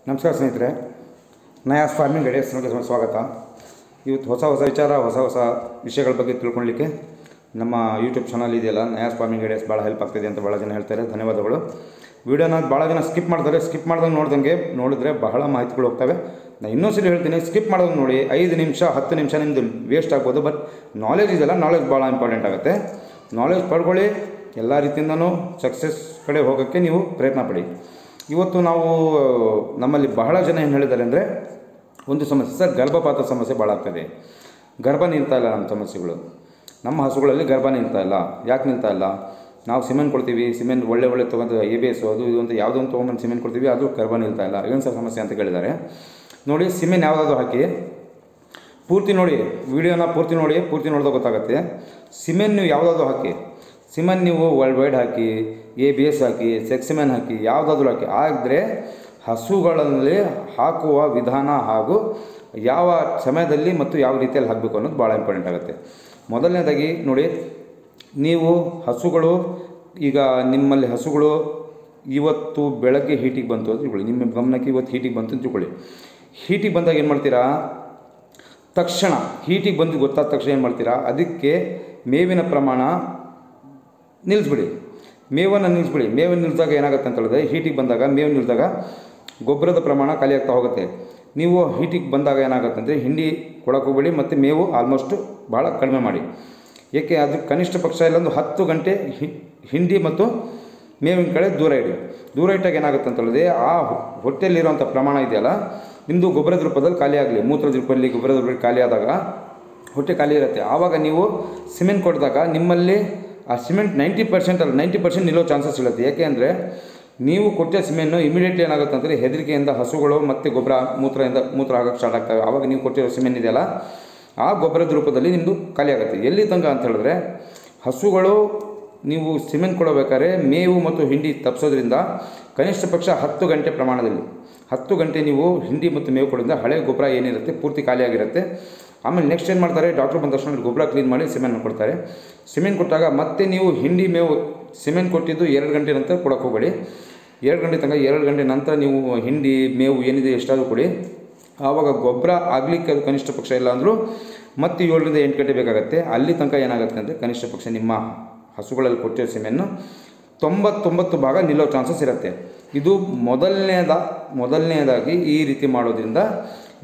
ನಮಸ್ಕಾರ ಸ್ನೇಹಿತರೆ, Nayaz farming ideas ಸ್ವಾಗತ. ಇವತ್ತು ಹೊಸ ವಿಚಾರ, ಹೊಸ ವಿಷಯಗಳ ಬಗ್ಗೆ ತಿಳ್ಕೊಳ್ಳಿಕ್ಕೆ ನಮ್ಮ ಯೂಟ್ಯೂಬ್ ಚಾನಲ್ ಇದೆಯಲ್ಲ, ನಯಾಸ್ ಫಾರ್ಮಿಂಗ್ ಐಡಿಯಾಸ್ ಭಾಳ ಹೆಲ್ಪ್ ಆಗ್ತಿದೆ ಅಂತ ಭಾಳ ಜನ ಹೇಳ್ತಾರೆ. ಧನ್ಯವಾದಗಳು. ವಿಡಿಯೋನ ಭಾಳ ಜನ ಸ್ಕಿಪ್ ಮಾಡ್ತಾರೆ. ಸ್ಕಿಪ್ ಮಾಡ್ದಂಗೆ ನೋಡಿದ್ರೆ ಬಹಳ ಮಾಹಿತಿಗಳು ಹೋಗ್ತವೆ. ನಾನು ಇನ್ನೊಂದ್ಸರಿ ಹೇಳ್ತೀನಿ, ಸ್ಕಿಪ್ ಮಾಡೋದಂಗೆ ನೋಡಿ. 5 ನಿಮಿಷ 10 ನಿಮಿಷ ನಿಮ್ಮದು ವೇಸ್ಟ್ ಆಗ್ಬೋದು. ಬಟ್ ನಾಲೆಜ್ ಇದೆಯಲ್ಲ, ನಾಲೆಜ್ ಭಾಳ ಇಂಪಾರ್ಟೆಂಟ್ ಆಗುತ್ತೆ. ನಾಲೆಜ್ ಪಡ್ಕೊಳ್ಳಿ. ಎಲ್ಲ ರೀತಿಯಿಂದನೂ ಸಕ್ಸಸ್ ಕಡೆ ಹೋಗೋಕ್ಕೆ ನೀವು ಪ್ರಯತ್ನ ಪಡಿ. ಇವತ್ತು ನಾವು ನಮ್ಮಲ್ಲಿ ಬಹಳ ಜನ ಏನು ಹೇಳಿದ್ದಾರೆ ಅಂದರೆ, ಒಂದು ಸಮಸ್ಯೆ ಸರ್, ಗರ್ಭಪಾತ ಸಮಸ್ಯೆ ಭಾಳ ಆಗ್ತದೆ. ಗರ್ಭ ನಿಲ್ತಾ ಇಲ್ಲ. ನಮ್ಮ ಸಮಸ್ಯೆಗಳು, ನಮ್ಮ ಹಸುಗಳಲ್ಲಿ ಗರ್ಭ ನಿಲ್ತಾ ಇಲ್ಲ. ಯಾಕೆ ನಿಲ್ತಾ ಇಲ್ಲ? ನಾವು ಸಿಮೆಂಟ್ ಕೊಡ್ತೀವಿ, ಸಿಮೆಂಟ್ ಒಳ್ಳೆ ತೊಗೊಂಡು ABS ಅದು ಇದು ಅಂತ ಯಾವುದೋ ಒಂದು ತೊಗೊಂಬಂದು ಸಿಮೆಂಟ್ ಕೊಡ್ತೀವಿ, ಅದು ಗರ್ಭ ನಿಲ್ತಾ ಇಲ್ಲ. ಏನು ಸರ್ ಸಮಸ್ಯೆ ಅಂತ ಕೇಳಿದ್ದಾರೆ. ನೋಡಿ, ಸಿಮೆಂಟ್ ಯಾವುದಾದ್ರು ಹಾಕಿ ಪೂರ್ತಿ ನೋಡಿ, ವಿಡಿಯೋನ ಪೂರ್ತಿ ನೋಡಿದಾಗ ಗೊತ್ತಾಗುತ್ತೆ. ಸಿಮೆಂಟ್ ನೀವು ಯಾವುದಾದ್ರು ಹಾಕಿ, ಸಿಮೆಂಟ್ ನೀವು ವರ್ಲ್ಡ್ ವೈಡ್ ಹಾಕಿ, ABS ಹಾಕಿ, ಸೆಕ್ಸಿಮೆನ್ ಹಾಕಿ, ಯಾವುದಾದ್ರೂ ಹಾಕಿ, ಆದರೆ ಹಸುಗಳಲ್ಲಿ ಹಾಕುವ ವಿಧಾನ ಹಾಗೂ ಯಾವ ಸಮಯದಲ್ಲಿ ಮತ್ತು ಯಾವ ರೀತಿಯಲ್ಲಿ ಹಾಕಬೇಕು ಅನ್ನೋದು ಭಾಳ ಇಂಪಾರ್ಟೆಂಟ್ ಆಗುತ್ತೆ. ಮೊದಲನೇದಾಗಿ ನೋಡಿ, ನೀವು ಹಸುಗಳು, ಈಗ ನಿಮ್ಮಲ್ಲಿ ಹಸುಗಳು ಇವತ್ತು ಬೆಳಗ್ಗೆ ಹೀಟಿಗೆ ಬಂತು ಅಂತ ತಿಳ್ಕೊಳ್ಳಿ. ನಿಮ್ಮ ಗಮನಕ್ಕೆ ಇವತ್ತು ಹೀಟಿಗೆ ಬಂತು ಅಂತ ತಿಳ್ಕೊಳ್ಳಿ. ಹೀಟಿಗೆ ಬಂದಾಗ ಏನು ಮಾಡ್ತೀರಾ? ತಕ್ಷಣ ಹೀಟಿಗೆ ಬಂದು ಗೊತ್ತಾದ ತಕ್ಷಣ ಏನು ಮಾಡ್ತೀರಾ? ಅದಕ್ಕೆ ಮೇವಿನ ಪ್ರಮಾಣ ನಿಲ್ಲಿಸ್ಬಿಡಿ. ಮೇವನ್ನು ನಿಲ್ಲಿಸಿದಾಗ ಏನಾಗುತ್ತೆ ಅಂತ ಹೇಳಿದ್ರೆ, ಹೀಟಿಗೆ ಬಂದಾಗ ಮೇವು ನಿಲ್ಲಿಸಿದಾಗ ಗೊಬ್ಬರದ ಪ್ರಮಾಣ ಖಾಲಿ ಆಗ್ತಾ ಹೋಗುತ್ತೆ. ನೀವು ಹೀಟಿಗೆ ಬಂದಾಗ ಏನಾಗುತ್ತೆ ಅಂದರೆ, ಹಿಂಡಿ ಕೊಡೋಕೆ ಹೋಗಬೇಡಿ ಮತ್ತು ಮೇವು ಆಲ್ಮೋಸ್ಟ್ ಭಾಳ ಕಡಿಮೆ ಮಾಡಿ. ಏಕೆ? ಅದು ಕನಿಷ್ಠ ಪಕ್ಷ ಇಲ್ಲೊಂದು 10 ಗಂಟೆ ಹಿಂಡಿ ಮತ್ತು ಮೇವಿನ ಕಡೆ ದೂರ ಇಟ್ಟಾಗ ಏನಾಗುತ್ತೆ ಅಂತ ಹೇಳಿದ್ರೆ, ಆ ಹೊಟ್ಟೆಯಲ್ಲಿರುವಂಥ ಪ್ರಮಾಣ ಇದೆಯಲ್ಲ, ನಿಮ್ಮದು ಗೊಬ್ಬರದ ರೂಪದಲ್ಲಿ ಖಾಲಿ ಆಗಲಿ. ಮೂತ್ರದ ರೂಪದಲ್ಲಿ ಗೊಬ್ಬರದ ರೂಪದಲ್ಲಿ ಖಾಲಿ ಆದಾಗ ಹೊಟ್ಟೆ ಖಾಲಿ ಇರುತ್ತೆ. ಆವಾಗ ನೀವು ಸಿಮೆಂಟ್ ಕೊಡಿದಾಗ ನಿಮ್ಮಲ್ಲಿ ಆ ಸಿಮೆಂಟ್ 90% ನಿಲ್ಲೋ ಚಾನ್ಸಸ್ ಇರುತ್ತೆ. ಏಕೆ ಅಂದರೆ, ನೀವು ಕೊಟ್ಟ ಸಿಮೆಂಟು ಇಮಿಡಿಯೇಟ್ಲಿ ಏನಾಗುತ್ತೆ ಅಂದರೆ, ಹೆದರಿಕೆಯಿಂದ ಹಸುಗಳು ಮತ್ತು ಮೂತ್ರ ಆಗೋಕ್ಕೆ ಸ್ಟಾರ್ಟ್ ಆಗ್ತವೆ. ಆವಾಗ ನೀವು ಕೊಟ್ಟಿರೋ ಸಿಮೆಂಟ್ ಇದೆಯಲ್ಲ, ಆ ಗೊಬ್ಬರದ ರೂಪದಲ್ಲಿ ನಿಮ್ಮದು ಖಾಲಿ ಆಗುತ್ತೆ. ಎಲ್ಲಿ ತನಕ ಅಂತ ಹೇಳಿದ್ರೆ, ಹಸುಗಳು ನೀವು ಸಿಮೆಂಟ್ ಕೊಡಬೇಕಾದ್ರೆ ಮೇವು ಮತ್ತು ಹಿಂಡಿ ತಪ್ಪಿಸೋದ್ರಿಂದ ಕನಿಷ್ಠ ಪಕ್ಷ 10 ಗಂಟೆ ಪ್ರಮಾಣದಲ್ಲಿ 10 ಗಂಟೆ ನೀವು ಹಿಂಡಿ ಮತ್ತು ಮೇವು ಕೊಡೋದ್ರಿಂದ ಹಳೆ ಗೊಬ್ಬರ ಏನಿರುತ್ತೆ ಪೂರ್ತಿ ಖಾಲಿಯಾಗಿರುತ್ತೆ. ಆಮೇಲೆ ನೆಕ್ಸ್ಟ್ ಏನು ಮಾಡ್ತಾರೆ, ಡಾಕ್ಟ್ರ್ ಬಂದ ತಕ್ಷಣ ಗೊಬ್ಬರ ಕ್ಲೀನ್ ಮಾಡಿ ಸಿಮೆಂಟ್ ಕೊಡ್ತಾರೆ. ಸಿಮೆಂಟ್ ಕೊಟ್ಟಾಗ ಮತ್ತೆ ನೀವು ಹಿಂಡಿ ಮೇವು ಸಿಮೆಂಟ್ ಕೊಟ್ಟಿದ್ದು 2 ಗಂಟೆ ನಂತರ ಕೊಡೋಕೆ ಹೋಗಬೇಡಿ. 2 ಗಂಟೆ ತನಕ 2 ಗಂಟೆ ನಂತರ ನೀವು ಹಿಂಡಿ ಮೇವು ಏನಿದೆ ಎಷ್ಟಾದರೂ ಕೊಡಿ. ಆವಾಗ ಗೊಬ್ಬರ ಆಗಲಿಕ್ಕೆ ಅದು ಕನಿಷ್ಠ ಪಕ್ಷ ಇಲ್ಲ ಅಂದರೂ ಮತ್ತೆ 7 ರಿಂದ 8 ಗಂಟೆ ಬೇಕಾಗುತ್ತೆ. ಅಲ್ಲಿ ತನಕ ಏನಾಗುತ್ತೆ ಅಂದರೆ, ಕನಿಷ್ಠ ಪಕ್ಷ ನಿಮ್ಮ ಹಸುಗಳಲ್ಲಿ ಕೊಟ್ಟಿರೋ ಸಿಮೆಂಟನ್ನು 99 ಭಾಗ ನಿಲ್ಲೋ ಚಾನ್ಸಸ್ ಇರುತ್ತೆ. ಇದು ಮೊದಲನೇದಾಗಿ ಈ ರೀತಿ ಮಾಡೋದ್ರಿಂದ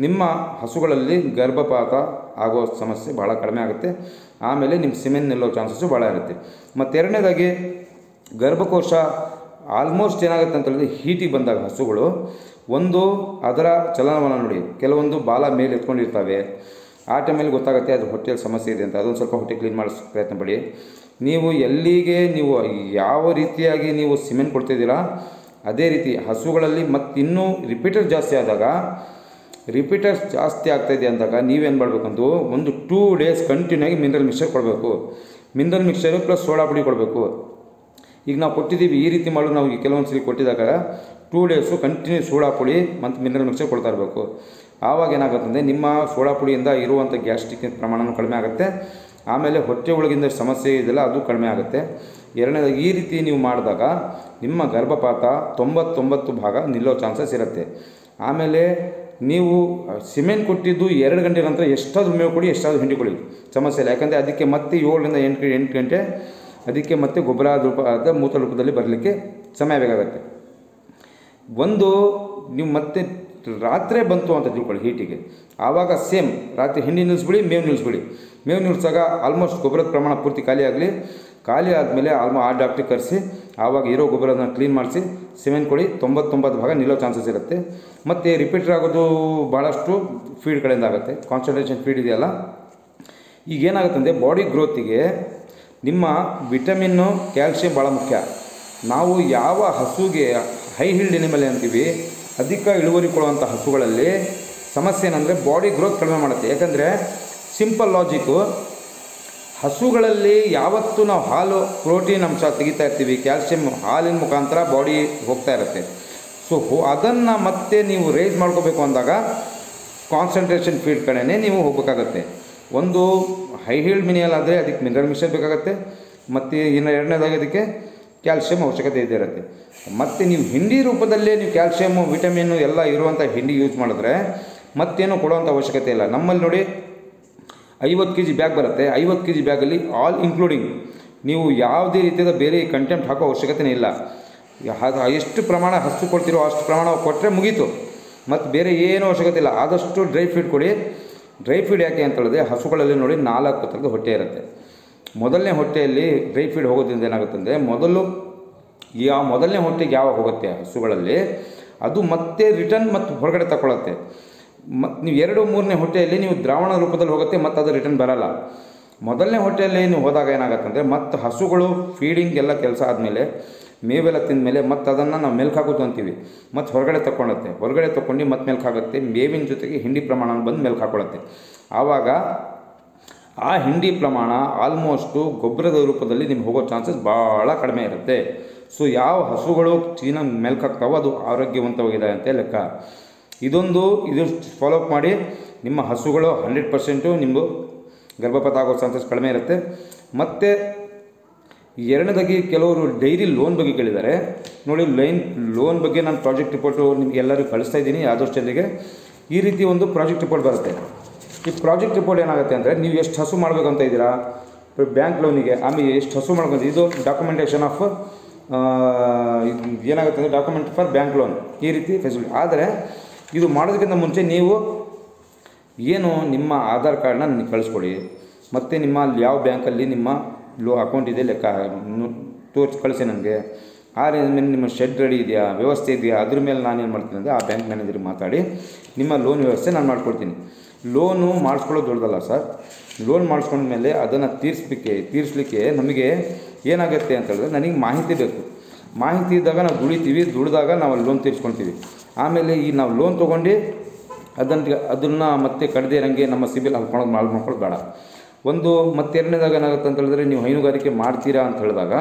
ನಿಮ್ಮ ಹಸುಗಳಲ್ಲಿ ಗರ್ಭಪಾತ ಆಗೋ ಸಮಸ್ಯೆ ಭಾಳ ಕಡಿಮೆ ಆಗುತ್ತೆ. ಆಮೇಲೆ ನಿಮ್ಮ ಸಿಮೆಂಟ್ ನಿಲ್ಲೋ ಚಾನ್ಸಸ್ಸು ಭಾಳ ಇರುತ್ತೆ. ಮತ್ತು ಎರಡನೇದಾಗಿ, ಗರ್ಭಕೋಶ ಆಲ್ಮೋಸ್ಟ್ ಏನಾಗುತ್ತೆ ಅಂತ ಹೇಳಿದ್ರೆ, ಹೀಟಿಗೆ ಬಂದಾಗ ಹಸುಗಳು ಒಂದು ಅದರ ಚಲನವಲನ ನೋಡಿ, ಕೆಲವೊಂದು ಬಾಲ ಮೇಲೆ ಎತ್ಕೊಂಡಿರ್ತವೆ. ಆ ಟೈಮಲ್ಲಿ ಗೊತ್ತಾಗುತ್ತೆ ಅದು ಹೊಟ್ಟೆಯಲ್ಲಿ ಸಮಸ್ಯೆ ಇದೆ ಅಂತ. ಅದೊಂದು ಸ್ವಲ್ಪ ಹೊಟ್ಟೆ ಕ್ಲೀನ್ ಮಾಡಿಸೋ ಪ್ರಯತ್ನ ಪಡಿ. ನೀವು ಯಾವ ರೀತಿಯಾಗಿ ನೀವು ಸಿಮೆಂಟ್ ಕೊಡ್ತಿದ್ದೀರಾ ಅದೇ ರೀತಿ ಹಸುಗಳಲ್ಲಿ ಇನ್ನೂ ರಿಪೀಟರ್ಸ್ ಜಾಸ್ತಿ ಆಗ್ತಾಯಿದೆ ಅಂದಾಗ ನೀವೇನು ಮಾಡಬೇಕಂದು, ಒಂದು 2 ಡೇಸ್ ಕಂಟಿನ್ಯೂ ಆಗಿ ಮಿನರಲ್ ಮಿಕ್ಸ್ಚರ್ ಕೊಡಬೇಕು. ಮಿನರಲ್ ಮಿಕ್ಸ್ಚರು ಪ್ಲಸ್ ಸೋಡಾ ಪುಡಿ ಕೊಡಬೇಕು. ಈಗ ನಾವು ಕೊಟ್ಟಿದ್ದೀವಿ, ಈ ರೀತಿ ಮಾಡೋದು ನಾವು ಕೆಲವೊಂದು ಸಲ ಕೊಟ್ಟಿದ್ದಾಗ 2 ಡೇಸು ಕಂಟಿನ್ಯೂ ಸೋಡಾ ಪುಡಿ ಮತ್ತು ಮಿನರಲ್ ಮಿಕ್ಸ್ಚರ್ ಕೊಡ್ತಾ ಇರಬೇಕು. ಆವಾಗ ಏನಾಗುತ್ತೆ ಅಂದರೆ, ನಿಮ್ಮ ಸೋಡಾ ಪುಡಿಯಿಂದ ಇರುವಂಥ ಗ್ಯಾಸ್ಟ್ರಿಕ್ ಪ್ರಮಾಣವೂ ಕಡಿಮೆ ಆಗುತ್ತೆ. ಆಮೇಲೆ ಹೊಟ್ಟೆ ಒಳಗಿಂದ ಸಮಸ್ಯೆ ಇದೆಯಲ್ಲ, ಅದು ಕಡಿಮೆ ಆಗುತ್ತೆ. ಎರಡನೇದಾಗಿ, ಈ ರೀತಿ ನೀವು ಮಾಡಿದಾಗ ನಿಮ್ಮ ಗರ್ಭಪಾತ 99 ಭಾಗ ನಿಲ್ಲೋ ಚಾನ್ಸಸ್ ಇರುತ್ತೆ. ಆಮೇಲೆ ನೀವು ಸಿಮೆಂಟ್ ಕೊಟ್ಟಿದ್ದು 2 ಗಂಟೆ ನಂತರ ಎಷ್ಟಾದರೂ ಮೇವು ಕೊಡಿ, ಎಷ್ಟಾದರೂ ಹಿಂಡಿ ಕೊಡಿ, ಸಮಸ್ಯೆ ಇಲ್ಲ. ಯಾಕಂದರೆ ಅದಕ್ಕೆ ಮತ್ತೆ 7 ರಿಂದ 8 ಗಂಟೆ ಅದಕ್ಕೆ ಮತ್ತೆ ಗೊಬ್ಬರ ಮೂತ್ರ ರೂಪದಲ್ಲಿ ಬರಲಿಕ್ಕೆ ಸಮಯ ಬೇಕಾಗುತ್ತೆ. ನೀವು ಮತ್ತೆ ರಾತ್ರಿ ಬಂತು ಅಂತ ತಿಳ್ಕೊಳ್ಳಿ ಹೀಟಿಗೆ, ಆವಾಗ ಸೇಮ್ ರಾತ್ರಿ ಹಿಂಡಿ ನಿಲ್ಲಿಸ್ಬಿಡಿ, ಮೇವು ನಿಲ್ಲಿಸಿದಾಗ ಆಲ್ಮೋಸ್ಟ್ ಗೊಬ್ಬರದ ಪ್ರಮಾಣ ಪೂರ್ತಿ ಖಾಲಿ ಆದಮೇಲೆ ಆ ಡಾಕ್ಟ್ರಿಗೆ ಕರೆಸಿ ಆವಾಗ ಇರೋ ಗೊಬ್ಬರನ ಕ್ಲೀನ್ ಮಾಡಿಸಿ ಸಿಮೆಂಟ್ ಕೊಡಿ. 99 ಭಾಗ ನಿಲ್ಲೋ ಚಾನ್ಸಸ್ ಇರುತ್ತೆ. ಮತ್ತು ರಿಪೀಟರ್ ಆಗೋದು ಭಾಳಷ್ಟು ಫೀಡ್ ಕಡೆಯಿಂದ ಆಗುತ್ತೆ. ಕಾನ್ಸಂಟ್ರೇಷನ್ ಫೀಡ್ ಇದೆಯಲ್ಲ, ಈಗ ಏನಾಗುತ್ತೆ ಅಂದರೆ, ಬಾಡಿ ಗ್ರೋತಿಗೆ ನಿಮ್ಮ ವಿಟಮಿನ್ನು, ಕ್ಯಾಲ್ಶಿಯಂ ಭಾಳ ಮುಖ್ಯ. ನಾವು ಯಾವ ಹಸುಗೆ ಹೈ ಹಿಲ್ಡ್ ಎನಿಮಲ್ ಅಂತೀವಿ, ಅಧಿಕ ಇಳುವರಿ ಕೊಡುವಂಥ ಹಸುಗಳಲ್ಲಿ ಸಮಸ್ಯೆ ಏನಂದರೆ, ಬಾಡಿ ಗ್ರೋತ್ ಕಡಿಮೆ ಮಾಡುತ್ತೆ. ಯಾಕಂದರೆ ಸಿಂಪಲ್ ಲಾಜಿಕ್ಕು, ಹಸುಗಳಲ್ಲಿ ಯಾವತ್ತೂ ನಾವು ಹಾಲು ಪ್ರೋಟೀನ್ ಅಂಶ ತೆಗಿತಾ ಇರ್ತೀವಿ, ಕ್ಯಾಲ್ಶಿಯಂ ಹಾಲಿನ ಮುಖಾಂತರ ಬಾಡಿ ಹೋಗ್ತಾ ಇರುತ್ತೆ. ಸೊ ಅದನ್ನು ಮತ್ತೆ ನೀವು ರೈಸ್ ಮಾಡ್ಕೋಬೇಕು ಅಂದಾಗ ಕಾನ್ಸಂಟ್ರೇಷನ್ ಫೀಡ್ ಕಡೆನೇ ನೀವು ಹೋಗಬೇಕಾಗತ್ತೆ. ಒಂದು ಹೈ ಹೀಲ್ಡ್ ಮಿನಿಯಲ್ ಆದರೆ ಅದಕ್ಕೆ ಮಿನರಲ್ ಮಿಕ್ಸ್ಚರ್ ಬೇಕಾಗುತ್ತೆ. ಮತ್ತು ಇನ್ನು ಎರಡನೇದಾಗಿ ಅದಕ್ಕೆ ಕ್ಯಾಲ್ಶಿಯಂ ಅವಶ್ಯಕತೆ ಇದ್ದೇ ಇರುತ್ತೆ. ಮತ್ತು ನೀವು ಹಿಂಡಿ ರೂಪದಲ್ಲೇ ನೀವು ಕ್ಯಾಲ್ಶಿಯಮ್ಮು ವಿಟಮಿನ್ನು ಎಲ್ಲ ಇರುವಂಥ ಹಿಂಡಿ ಯೂಸ್ ಮಾಡಿದ್ರೆ ಮತ್ತೇನು ಕೊಡುವಂಥ ಅವಶ್ಯಕತೆ ಇಲ್ಲ. ನಮ್ಮಲ್ಲಿ ನೋಡಿ 50 kg ಬ್ಯಾಗ್ ಬರುತ್ತೆ. 50 kg ಬ್ಯಾಗಲ್ಲಿ ಆಲ್ ಇನ್ಕ್ಲೂಡಿಂಗ್ ನೀವು ಯಾವುದೇ ರೀತಿಯಾದ ಬೇರೆ ಕಂಟೆಂಟ್ ಹಾಕೋ ಅವಶ್ಯಕತೆಯೇ ಇಲ್ಲ. ಎಷ್ಟು ಪ್ರಮಾಣ ಹಸು ಕೊಡ್ತೀರೋ ಅಷ್ಟು ಪ್ರಮಾಣ ಕೊಟ್ಟರೆ ಮುಗೀತು, ಮತ್ತು ಬೇರೆ ಏನೂ ಅವಶ್ಯಕತೆ ಇಲ್ಲ. ಆದಷ್ಟು ಡ್ರೈ ಫೀಡ್ ಕೊಡಿ. ಡ್ರೈ ಫೀಡ್ ಯಾಕೆ ಅಂತ ಹೇಳಿದ್ರೆ ಹಸುಗಳಲ್ಲಿ ನೋಡಿ 4 ಥರದ ಹೊಟ್ಟೆ ಇರುತ್ತೆ. ಮೊದಲನೇ ಹೊಟ್ಟೆಯಲ್ಲಿ ಡ್ರೈ ಫೀಡ್ ಹೋಗೋದ್ರಿಂದ ಏನಾಗುತ್ತೆ ಅಂದರೆ ಮೊದಲನೇ ಹೊಟ್ಟೆಗೆ ಯಾವಾಗ ಹೋಗುತ್ತೆ ಹಸುಗಳಲ್ಲಿ ಅದು ಮತ್ತೆ ರಿಟರ್ನ್ ಮತ್ತು ಹೊರಗಡೆ ತಗೊಳುತ್ತೆ. ಮತ್ತು ನೀವು 2-3ನೇ ಹೊಟ್ಟೆಯಲ್ಲಿ ನೀವು ದ್ರಾವಣ ರೂಪದಲ್ಲಿ ಹೋಗುತ್ತೆ, ಮತ್ತು ಅದು ರಿಟರ್ನ್ ಬರಲ್ಲ. ಮೊದಲನೇ ಹೊಟ್ಟೆಯಲ್ಲಿ ನೀವು ಹೋದಾಗ ಏನಾಗುತ್ತೆ ಅಂದರೆ ಮತ್ತು ಹಸುಗಳು ಫೀಡಿಂಗ್ ಎಲ್ಲ ಕೆಲಸ ಆದಮೇಲೆ ಮೇವೆಲ್ಲ ತಿಂದಮೇಲೆ ಮತ್ತು ಅದನ್ನು ನಾವು ಮೆಲ್ಕು ಹಾಕೋದು ಅಂತೀವಿ, ಮತ್ತು ಹೊರಗಡೆ ತಗೊಳುತ್ತೆ. ಹೊರಗಡೆ ತಗೊಂಡು ಮತ್ತೆ ಮೆಲ್ಕು ಹಾಕುತ್ತೆ. ಮೇವಿನ ಜೊತೆಗೆ ಹಿಂಡಿ ಪ್ರಮಾಣ ಬಂದು ಮೆಲ್ಕು ಹಾಕೊಳ್ಳುತ್ತೆ. ಆವಾಗ ಆ ಹಿಂಡಿ ಪ್ರಮಾಣ ಆಲ್ಮೋಸ್ಟು ಗೊಬ್ಬರದ ರೂಪದಲ್ಲಿ ನಿಮ್ಗೆ ಹೋಗೋ ಚಾನ್ಸಸ್ ಭಾಳ ಕಡಿಮೆ ಇರುತ್ತೆ. ಸೊ ಯಾವ ಹಸುಗಳು ಚೆನ್ನಾಗಿ ಮೆಲ್ಕು ಹಾಕ್ತಾವೋ ಅದು ಆರೋಗ್ಯವಂತವಾಗಿದೆ ಅಂತ ಲೆಕ್ಕ. ಇದು ಫಾಲೋ ಅಪ್ ಮಾಡಿ ನಿಮ್ಮ ಹಸುಗಳು 100% ನಿಮ್ಮದು ಗರ್ಭಪಾತ ಆಗೋ ಚಾನ್ಸಸ್ ಕಡಿಮೆ ಇರುತ್ತೆ. ಮತ್ತು ಎರಡನೇದಾಗಿ ಕೆಲವರು ಡೈರಿ ಲೋನ್ ಬಗ್ಗೆ ಕೇಳಿದ್ದಾರೆ. ನೋಡಿ, ಲೋನ್ ಬಗ್ಗೆ ನಾನು ಪ್ರಾಜೆಕ್ಟ್ ರಿಪೋರ್ಟು ನಿಮ್ಗೆ ಎಲ್ಲರಿಗೂ ಕಳಿಸ್ತಾ ಇದ್ದೀನಿ. ಆದಷ್ಟು ಜನರಿಗೆ ಈ ರೀತಿ ಒಂದು ಪ್ರಾಜೆಕ್ಟ್ ರಿಪೋರ್ಟ್ ಬರುತ್ತೆ. ಈ ಪ್ರಾಜೆಕ್ಟ್ ರಿಪೋರ್ಟ್ ಏನಾಗುತ್ತೆ ಅಂದರೆ ನೀವು ಎಷ್ಟು ಹಸು ಮಾಡಬೇಕು ಅಂತ ಇದ್ದೀರಾ ಬ್ಯಾಂಕ್ ಲೋನಿಗೆ, ಆಮೇಲೆ ಎಷ್ಟು ಹಸು ಮಾಡ್ಕೊಂಡು ಇದು ಡಾಕ್ಯುಮೆಂಟೇಷನ್ ಆಫ್ ಏನಾಗುತ್ತೆ ಅಂದರೆ ಡಾಕ್ಯುಮೆಂಟ್ ಫಾರ್ ಬ್ಯಾಂಕ್ ಲೋನ್, ಈ ರೀತಿ ಫೆಸಿಲಿಟಿ. ಆದರೆ ಇದು ಮಾಡೋದಕ್ಕಿಂತ ಮುಂಚೆ ನೀವು ಏನು ನಿಮ್ಮ ಆಧಾರ್ ಕಾರ್ಡ್ನ ನನಗೆ ಕಳಿಸ್ಕೊಡಿ, ಮತ್ತು ನಿಮ್ಮ ಯಾವ ಬ್ಯಾಂಕಲ್ಲಿ ನಿಮ್ಮ ಅಕೌಂಟ್ ಇದೆ ಲೆಕ್ಕ ಕಳಿಸಿ ನನಗೆ. ಆ ಮೇಲೆ ನಿಮ್ಮ ಶೆಡ್ ರೆಡಿ ಇದೆಯಾ, ವ್ಯವಸ್ಥೆ ಇದೆಯಾ, ಅದ್ರ ಮೇಲೆ ನಾನೇನು ಮಾಡ್ತೀನಿ ಅಂದರೆ ಆ ಬ್ಯಾಂಕ್ ಮ್ಯಾನೇಜರ್ಗೆ ಮಾತಾಡಿ ನಿಮ್ಮ ಲೋನ್ ವ್ಯವಸ್ಥೆ ನಾನು ಮಾಡ್ಕೊಡ್ತೀನಿ. ಲೋನು ಮಾಡಿಸ್ಕೊಳ್ಳೋದು ದೊಡ್ಡದಲ್ಲ ಸರ್. ಲೋನ್ ಮಾಡಿಸ್ಕೊಂಡ್ಮೇಲೆ ಅದನ್ನು ತೀರಿಸಲಿಕ್ಕೆ ನಮಗೆ ಏನಾಗುತ್ತೆ ಅಂತ ಹೇಳಿದ್ರೆ ನನಗೆ ಮಾಹಿತಿ ಬೇಕು. ಮಾಹಿತಿ ಇದ್ದಾಗ ನಾವು ದುಡಿದಾಗ ನಾವು ಲೋನ್ ತೀರಿಸ್ಕೊಳ್ತೀವಿ. ಆಮೇಲೆ ಈ ನಾವು ಲೋನ್ ತೊಗೊಂಡು ಅದನ್ನು ಮತ್ತೆ ಕಡ್ದೇ ಇರೋಂಗೆ ನಮ್ಮ ಸಿಬಿಲ್ ಮಾಡ್ಕೊಳ್ಳೋದು ಬೇಡ. ಮತ್ತು ಎರಡನೇದಾಗ ಏನಾಗುತ್ತೆ ಅಂತ ಹೇಳಿದ್ರೆ ನೀವು ಹೈನುಗಾರಿಕೆ ಮಾಡ್ತೀರಾ ಅಂತ ಹೇಳಿದಾಗ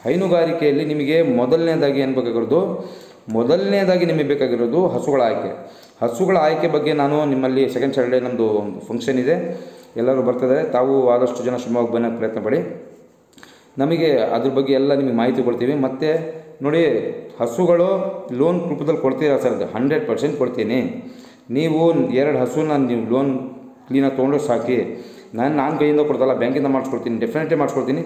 ಹೈನುಗಾರಿಕೆಯಲ್ಲಿ ನಿಮಗೆ ಮೊದಲನೇದಾಗಿ ನಿಮಗೆ ಬೇಕಾಗಿರೋದು ಹಸುಗಳ ಆಯ್ಕೆ ಬಗ್ಗೆ ನಾನು ನಿಮ್ಮಲ್ಲಿ ಸೆಕೆಂಡ್ ಸ್ಯಾಟರ್ಡೇ ನಮ್ಮದು ಒಂದು ಫಂಕ್ಷನ್ ಇದೆ, ಎಲ್ಲರೂ ಬರ್ತಿದ್ದಾರೆ. ತಾವು ಆದಷ್ಟು ಜನ ಶಿವಮೊಗ್ಗ ಬನ್ನೋಕ್ಕೆ ಪ್ರಯತ್ನ ಪಡಿ. ನಮಗೆ ಅದ್ರ ಬಗ್ಗೆ ಎಲ್ಲ ನಿಮಗೆ ಮಾಹಿತಿ ಕೊಡ್ತೀವಿ. ಮತ್ತು ನೋಡಿ, ಹಸುಗಳು ಲೋನ್ ರೂಪದಲ್ಲಿ ಕೊಡ್ತೀರಾ ಸರ್, 100% ಕೊಡ್ತೀನಿ. ನೀವು 2 ಹಸುನ ನೀವು ಲೋನ್ ಕ್ಲೀನಾಗಿ ತೊಗೊಂಡು ಸಾಕಿ. ನಾನು ಕೈಯಿಂದ ಕೊಡ್ತಲ್ಲ, ಬ್ಯಾಂಕಿಂದ ಮಾಡಿಸ್ಕೊಡ್ತೀನಿ, ಡೆಫಿನೆಟ್ಲಿ ಮಾಡಿಸ್ಕೊಡ್ತೀನಿ.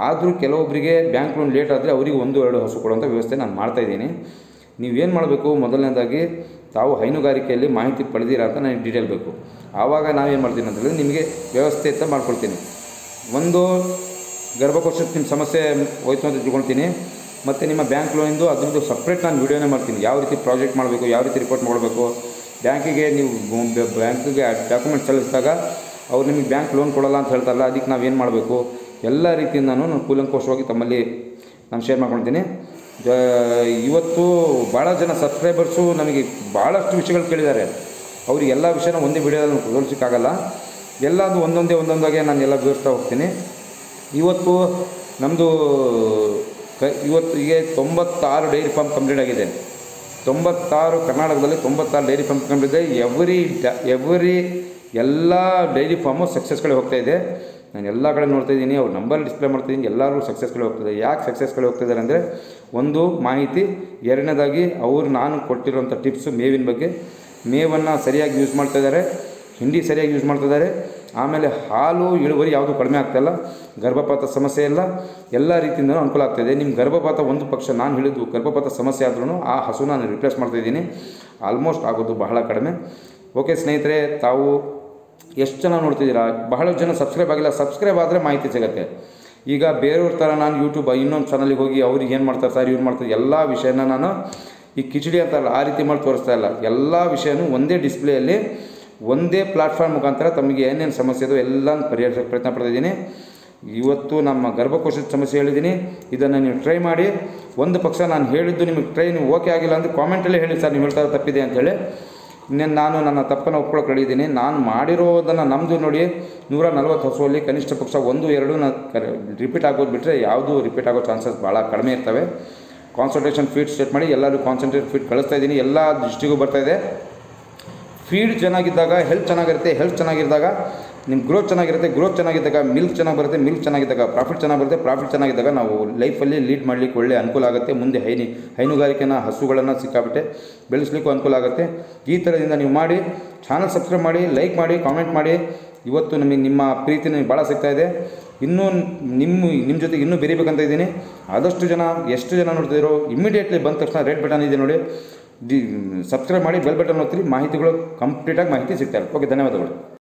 ಆದರೂ ಕೆಲವೊಬ್ಬರಿಗೆ ಬ್ಯಾಂಕ್ ಲೋನ್ ಲೇಟ್ ಆದರೆ ಅವರಿಗೆ 1-2 ಹಸು ಕೊಡುವಂಥ ವ್ಯವಸ್ಥೆ ನಾನು ಮಾಡ್ತಾಯಿದ್ದೀನಿ. ನೀವೇನು ಮಾಡಬೇಕು, ಮೊದಲನೇದಾಗಿ ತಾವು ಹೈನುಗಾರಿಕೆಯಲ್ಲಿ ಮಾಹಿತಿ ಪಡೆದಿರಾ ಅಂತ ನನಗೆ ಡೀಟೇಲ್ ಬೇಕು. ಆವಾಗ ನಾವೇನು ಮಾಡ್ತೀನಿ ಅಂತಂದರೆ ನಿಮಗೆ ವ್ಯವಸ್ಥೆ ಅಂತ ಮಾಡ್ಕೊಡ್ತೀನಿ. ಒಂದು ಗರ್ಭಕೋಶದ ನಿಮ್ಮ ಸಮಸ್ಯೆ ಹೋಯ್ತು ಅಂತ ತಿಳ್ಕೊಳ್ತೀನಿ, ಮತ್ತು ನಿಮ್ಮ ಬ್ಯಾಂಕ್ ಲೋನಿಂದು ಅದರದ್ದು ಸಪ್ರೇಟ್ ನಾನು ವೀಡಿಯೋನೇ ಮಾಡ್ತೀನಿ. ಯಾವ ರೀತಿ ಪ್ರಾಜೆಕ್ಟ್ ಮಾಡಬೇಕು, ಯಾವ ರೀತಿ ರಿಪೋರ್ಟ್ ಮಾಡಬೇಕು, ಬ್ಯಾಂಕಿಗೆ ನೀವು ಬ್ಯಾಂಕಿಗೆ ಡಾಕ್ಯುಮೆಂಟ್ ಸಲ್ಲಿಸಿದಾಗ ಅವ್ರು ನಿಮಗೆ ಬ್ಯಾಂಕ್ ಲೋನ್ ಕೊಡೋಲ್ಲ ಅಂತ ಹೇಳ್ತಾರಲ್ಲ, ಅದಕ್ಕೆ ನಾವೇನು ಮಾಡಬೇಕು ಎಲ್ಲ ರೀತಿಯಿಂದ ನಾನು ಕೂಲಂಕುಷವಾಗಿ ತಮ್ಮಲ್ಲಿ ನಾನು ಶೇರ್ ಮಾಡ್ಕೊಳ್ತೀನಿ. ಇವತ್ತು ಭಾಳ ಜನ ಸಬ್ಸ್ಕ್ರೈಬರ್ಸು ನನಗೆ ಭಾಳಷ್ಟು ವಿಷಯಗಳು ಕೇಳಿದ್ದಾರೆ. ಅವ್ರಿಗೆ ಎಲ್ಲ ವಿಷಯನ ಒಂದೇ ವೀಡಿಯೋದಲ್ಲಿ ತೋರಿಸೋಕ್ಕಾಗಲ್ಲ, ಎಲ್ಲದು ಒಂದೊಂದಾಗೆ ನಾನು ಎಲ್ಲ ವಿವರಿಸ್ತಾ ಹೋಗ್ತೀನಿ. ಇವತ್ತು ನಮ್ಮದು ಇವತ್ತಿಗೆ 96 ಡೈರಿ ಫಾರ್ಮ್ ಕಂಪ್ಲೀಟ್ ಆಗಿದೆ. 96 ಕರ್ನಾಟಕದಲ್ಲಿ 96 ಡೈರಿ ಫಾರ್ಮ್ ಕಂಪ್ಲೀಟ್ ಇದೆ. ಎವ್ರಿ ಎಲ್ಲ ಡೈರಿ ಫಾರ್ಮು ಸಕ್ಸಸ್ಗಳೇ ಹೋಗ್ತಾಯಿದೆ. ನಾನು ಎಲ್ಲ ಕಡೆ ನೋಡ್ತಾ ಇದ್ದೀನಿ, ಅವ್ರ ನಂಬರ್ ಡಿಸ್ಪ್ಲೇ ಮಾಡ್ತಾಯಿದ್ದೀನಿ, ಎಲ್ಲರೂ ಸಕ್ಸಸ್ಗಳೇ ಹೋಗ್ತಿದೆ. ಯಾಕೆ ಸಕ್ಸಸ್ಗಳೇ ಹೋಗ್ತಿದ್ದಾರೆ ಅಂದರೆ ಒಂದು ಮಾಹಿತಿ, ಎರಡನೇದಾಗಿ ನಾನು ಕೊಟ್ಟಿರೋಂಥ ಟಿಪ್ಸು ಮೇವಿನ ಬಗ್ಗೆ, ಮೇವನ್ನು ಸರಿಯಾಗಿ ಯೂಸ್ ಮಾಡ್ತಾಯಿದ್ದಾರೆ, ಹಿಂಡಿ ಸರಿಯಾಗಿ ಯೂಸ್ ಮಾಡ್ತಿದ್ದಾರೆ. ಆಮೇಲೆ ಹಾಲು ಇಳುವರಿ ಯಾವುದು ಕಡಿಮೆ ಆಗ್ತಾಯಿಲ್ಲ, ಗರ್ಭಪಾತ ಸಮಸ್ಯೆ ಇಲ್ಲ, ಎಲ್ಲ ರೀತಿಯಿಂದಲೂ ಅನುಕೂಲ ಆಗ್ತಾಯಿದೆ. ನಿಮ್ಮ ಗರ್ಭಪಾತ ಒಂದು ಪಕ್ಷ ನಾನು ಹೇಳಿದ್ದು ಗರ್ಭಪಾತ ಸಮಸ್ಯೆ ಆದ್ರೂ ಆ ಹಸುನ ನಾನು ರಿಪ್ಲೇಸ್ ಮಾಡ್ತಾಯಿದ್ದೀನಿ. ಆಲ್ಮೋಸ್ಟ್ ಆಗೋದು ಬಹಳ ಕಡಿಮೆ. ಓಕೆ ಸ್ನೇಹಿತರೆ, ತಾವು ಎಷ್ಟು ಜನ ನೋಡ್ತಿದ್ದೀರಾ? ಬಹಳಷ್ಟು ಜನ ಸಬ್ಸ್ಕ್ರೈಬ್ ಆಗಿಲ್ಲ. ಸಬ್ಸ್ಕ್ರೈಬ್ ಆದರೆ ಮಾಹಿತಿ ಸಿಗುತ್ತೆ. ಈಗ ಬೇರೆಯವ್ರ ಥರ ನಾನು ಯೂಟ್ಯೂಬ್ ಇನ್ನೊಂದು ಚಾನಲಿಗೆ ಹೋಗಿ ಅವ್ರಿಗೆ ಏನು ಮಾಡ್ತಾರೆ ಸರ್, ಇವ್ರು ಮಾಡ್ತಾರೆ, ಎಲ್ಲ ವಿಷಯನ ನಾನು ಈ ಕಿಚಡಿ ಅಂತಾರಲ್ಲ ಆ ರೀತಿ ಮಾಡಿ ತೋರಿಸ್ತಾ ಇಲ್ಲ. ಎಲ್ಲ ವಿಷಯನೂ ಒಂದೇ ಡಿಸ್ಪ್ಲೇಯಲ್ಲಿ ಒಂದೇ ಪ್ಲಾಟ್ಫಾರ್ಮ್ ಮುಖಾಂತರ ತಮಗೆ ಏನೇನು ಸಮಸ್ಯೆ ಇದೋ ಎಲ್ಲನೂ ಪರಿಹರಿಸೋಕ್ಕೆ ಪ್ರಯತ್ನ ಪಡ್ತಿದ್ದೀನಿ. ಇವತ್ತು ನಮ್ಮ ಗರ್ಭಕೋಶದ ಸಮಸ್ಯೆ ಹೇಳಿದ್ದೀನಿ, ಇದನ್ನು ನೀವು ಟ್ರೈ ಮಾಡಿ. ಒಂದು ಪಕ್ಷ ನಾನು ಹೇಳಿದ್ದು ನಿಮಗೆ ನೀವು ಓಕೆ ಆಗಿಲ್ಲ ಅಂದರೆ ಕಾಮೆಂಟಲ್ಲೇ ಹೇಳಿ ಸರ್, ನೀವು ಹೇಳ್ತಾ ತಪ್ಪಿದೆ ಅಂಥೇಳಿ. ಇನ್ನೇನು ನಾನು ನನ್ನ ತಪ್ಪನ್ನು ಒಪ್ಕೊಳ್ಳೋಕೆ ರೆಡಿದ್ದೀನಿ. ನಾನು ಮಾಡಿರೋದನ್ನು ನಮ್ಮದು ನೋಡಿ 140 ಹಸುವಲ್ಲಿ ಕನಿಷ್ಠ ಪಕ್ಷ 1-2 ರಿಪೀಟ್ ಆಗೋದು ಬಿಟ್ಟರೆ ಯಾವುದು ರಿಪೀಟ್ ಆಗೋ ಚಾನ್ಸಸ್ ಭಾಳ ಕಡಿಮೆ ಇರ್ತವೆ. ಕಾನ್ಸಂಟ್ರೇಷನ್ ಫೀಡ್ ಸ್ಟಾರ್ಟ್ ಮಾಡಿ ಎಲ್ಲರೂ ಕಾನ್ಸಂಟ್ರೇಟ್ ಫೀಡ್ ಕಳಿಸ್ತಾ ಇದ್ದೀನಿ, ಎಲ್ಲ ದೃಷ್ಟಿಗೂ ಬರ್ತಾಯಿದೆ. ಫೀಡ್ ಚೆನ್ನಾಗಿದ್ದಾಗ ಹೆಲ್ತ್ ಚೆನ್ನಾಗಿರುತ್ತೆ, ಹೆಲ್ತ್ ಚೆನ್ನಾಗಿದ್ದಾಗ ನಿಮ್ಮ ಗ್ರೋತ್ ಚೆನ್ನಾಗಿರುತ್ತೆ. ಗ್ರೋತ್ ಚೆನ್ನಾಗಿದ್ದಾಗ ಮಿಲ್ಕ್ ಚೆನ್ನಾಗಿ ಬರುತ್ತೆ. ಮಿಲ್ಕ್ ಚೆನ್ನಾಗಿದ್ದಾಗ ಪ್ರಾಫಿಟ್ ಚೆನ್ನಾಗಿ ಬರುತ್ತೆ. ಪ್ರಾಫಿಟ್ ಚೆನ್ನಾಗಿದ್ದಾಗ ನಾವು ಲೈಫಲ್ಲಿ ಲೀಡ್ ಮಾಡಲಿಕ್ಕೆ ಒಳ್ಳೆ ಅನುಕೂಲ ಆಗುತ್ತೆ. ಮುಂದೆ ಹೈನುಗಾರಿಕೆನ ಹಸುಗಳನ್ನು ಸಿಕ್ಕಾಬಿಟ್ಟೆ ಬೆಳೆಸಲಿಕ್ಕೂ ಅನುಕೂಲ ಆಗುತ್ತೆ. ಈ ಥರದಿಂದ ನೀವು ಮಾಡಿ. ಚಾನಲ್ ಸಬ್ಸ್ಕ್ರೈಬ್ ಮಾಡಿ, ಲೈಕ್ ಮಾಡಿ, ಕಾಮೆಂಟ್ ಮಾಡಿ. ಇವತ್ತು ನಮಗೆ ನಿಮ್ಮ ಪ್ರೀತಿ ನನಗೆ ಭಾಳ ಸಿಗ್ತಾಯಿದೆ. ಇನ್ನೂ ನಿಮ್ಮ ಜೊತೆಗೆ ಇನ್ನೂ ಬೆರಿಬೇಕಂತ ಇದ್ದೀನಿ. ಆದಷ್ಟು ಜನ ಎಷ್ಟು ಜನ ನೋಡ್ತಿದ್ದೀರೋ ಇಮಿಡಿಯೇಟ್ಲಿ ಬಂದ ತಕ್ಷಣ ರೆಡ್ ಬಟನ್ ಇದೆ ನೋಡಿ, ಸಬ್ಸ್ಕ್ರೈಬ್ ಮಾಡಿ, ಬೆಲ್ ಬಟನ್ ಒತ್ತಿರಿ. ಮಾಹಿತಿಗಳು ಕಂಪ್ಲೀಟಾಗಿ ಮಾಹಿತಿ ಸಿಗ್ತಾರೆ. ಓಕೆ, ಧನ್ಯವಾದಗಳು.